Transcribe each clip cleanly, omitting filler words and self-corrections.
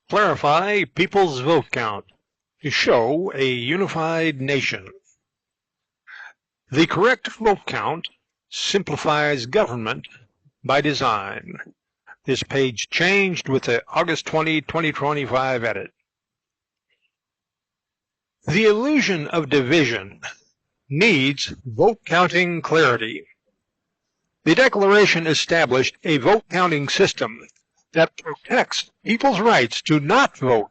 Clarify people's vote count to show a unified nation. The correct vote count simplifies government by design. This page changed with the August 20, 2025 edit. The illusion of division needs vote counting clarity. The Declaration established a vote counting system that protects people's rights to not vote,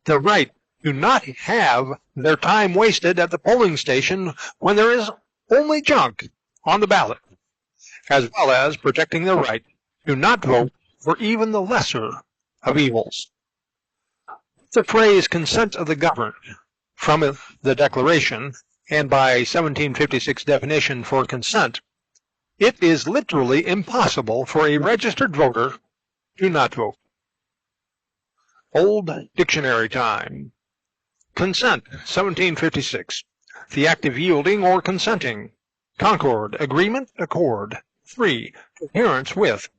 the right to not have their time wasted at the polling station when there is only junk on the ballot, as well as protecting the right to not vote for even the lesser of evils. The phrase consent of the governed from the Declaration and by 1756 definition for consent, it is literally impossible for a registered voter to not vote. Old Dictionary time. Consent, 1756. The act of yielding or consenting. Concord, agreement, accord. 3. Coherence with.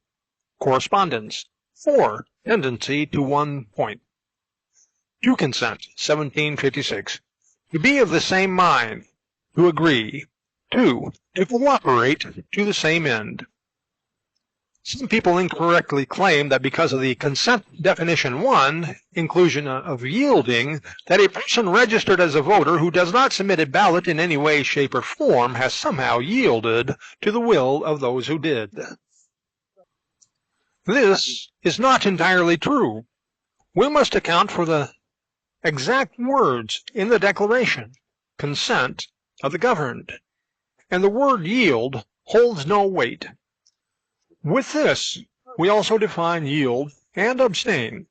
Correspondence. 4. Tendency to one point. To consent, 1756. To be of the same mind. To agree. 2. To cooperate to the same end. Some people incorrectly claim that because of the consent definition 1, inclusion of yielding, that a person registered as a voter who does not submit a ballot in any way, shape, or form has somehow yielded to the will of those who did. This is not entirely true. We must account for the exact words in the Declaration, consent of the governed, and the word yield holds no weight. With this, we also define yield and abstain.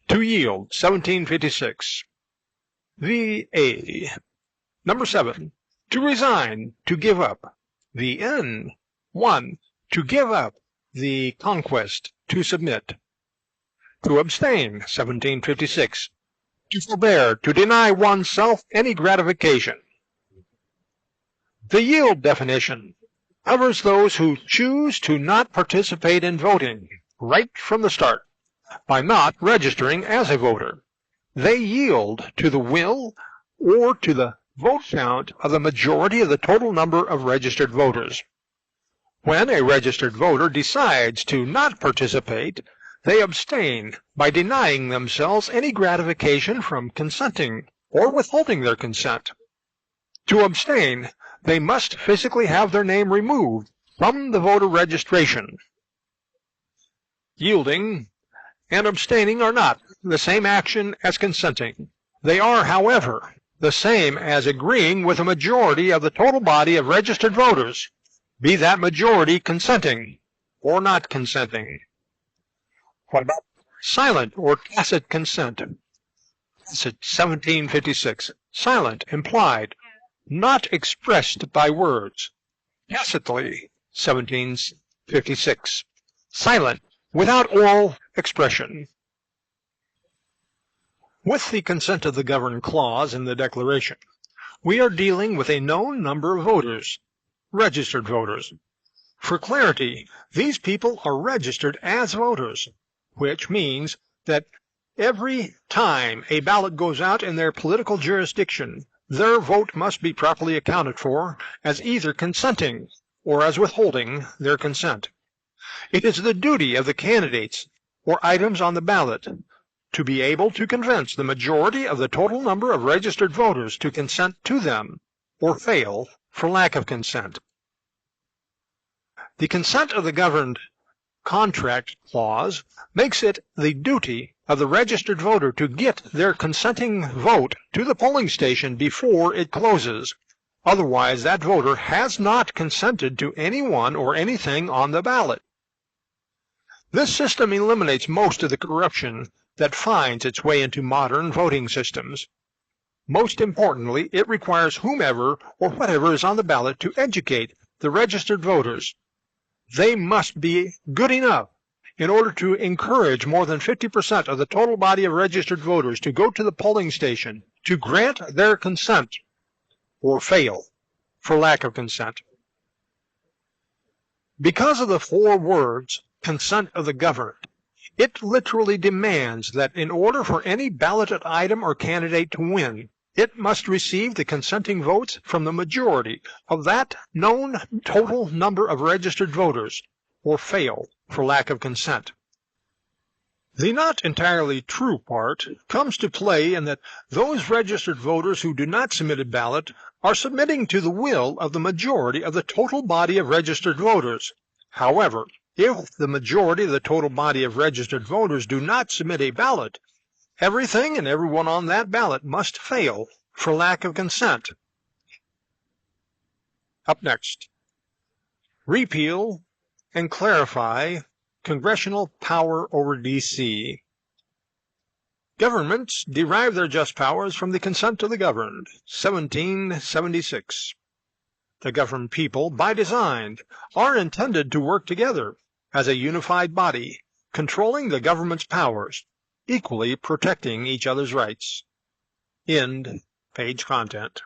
To yield, 1756. VA. Number 7. To resign, to give up. VN. 1. To give up the conquest, to submit. To abstain, 1756. To forbear, to deny oneself any gratification. The yield definition covers those who choose to not participate in voting right from the start by not registering as a voter. They yield to the will or to the vote count of the majority of the total number of registered voters. When a registered voter decides to not participate, they abstain by denying themselves any gratification from consenting or withholding their consent. To abstain, they must physically have their name removed from the voter registration. Yielding and abstaining are not the same action as consenting. They are, however, the same as agreeing with a majority of the total body of registered voters, be that majority consenting or not consenting. What about silent or tacit consent? Tacit, 1756. Silent, implied, not expressed by words. Tacitly, 1756. Silent, without oral expression. With the consent of the governed clause in the Declaration, we are dealing with a known number of voters, registered voters. For clarity, these people are registered as voters, which means that every time a ballot goes out in their political jurisdiction, their vote must be properly accounted for as either consenting or as withholding their consent. It is the duty of the candidates or items on the ballot to be able to convince the majority of the total number of registered voters to consent to them or fail for lack of consent. The consent of the governed contract clause makes it the duty of the registered voter to get their consenting vote to the polling station before it closes. Otherwise, that voter has not consented to anyone or anything on the ballot. This system eliminates most of the corruption that finds its way into modern voting systems. Most importantly, it requires whomever or whatever is on the ballot to educate the registered voters. They must be good enough in order to encourage more than 50% of the total body of registered voters to go to the polling station to grant their consent or fail for lack of consent. Because of the 4 words, consent of the governed, It literally demands that in order for any balloted item or candidate to win, it must receive the consenting votes from the majority of that known total number of registered voters, or fail for lack of consent. The not entirely true part comes to play in that those registered voters who do not submit a ballot are submitting to the will of the majority of the total body of registered voters. However, if the majority of the total body of registered voters do not submit a ballot, everything and everyone on that ballot must fail for lack of consent. Up next, repeal and clarify congressional power over D.C. Governments derive their just powers from the consent of the governed. 1776. The governed people, by design, are intended to work together as a unified body, controlling the government's powers, equally protecting each other's rights. End page content.